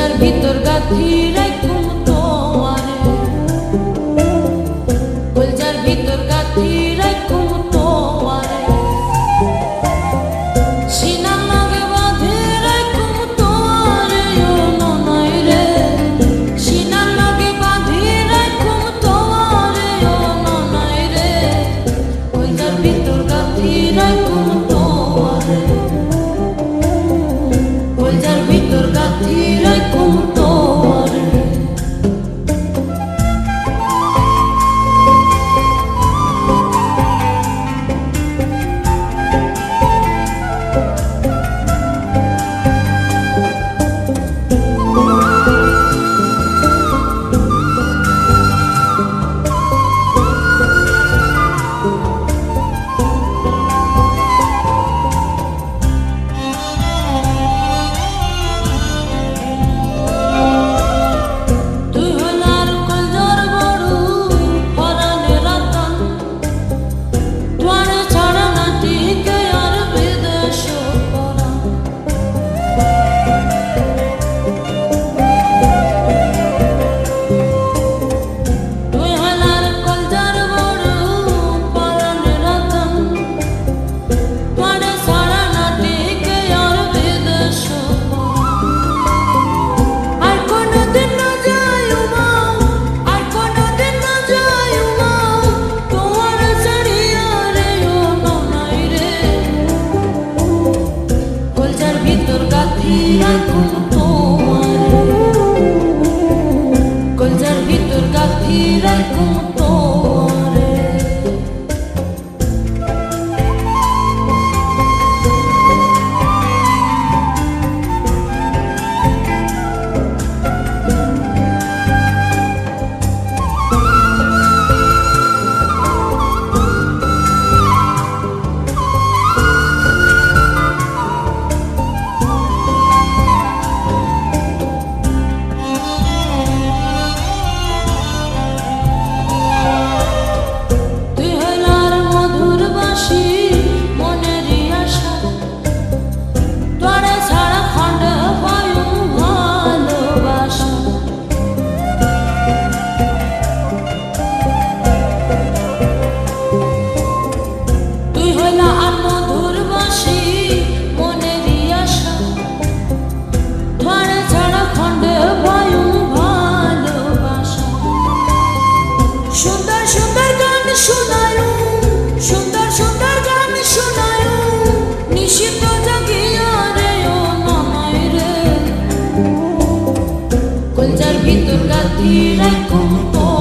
কলজার ভিতর গাথি রাখুম তোয়ারে, কলজার ভিতর গাথি রাখুম তোয়ারে, সিনার লগে বাঁধে রাখুম তোয়ারে ও ননাই রে, সিনার লগে বাঁধি রাখুম তোয়ারে ও ননাই রে, কলজার ভিতর গাথি রাখুম তোয়ারে, কলজার ভিতর গাথি রাখুম তোয়ারে। রাখুম তোয়ারে, কলজার ভিতর গাথি রাখুম তোয়ারে। সুন্দর সুন্দর গান শোনায়ু, সুন্দর সুন্দর গান শোনায়ু, নিশিত জাগিয়া রে ও ননাই রে, কলজার ভিতর গাথি রাখুম তোয়ারে।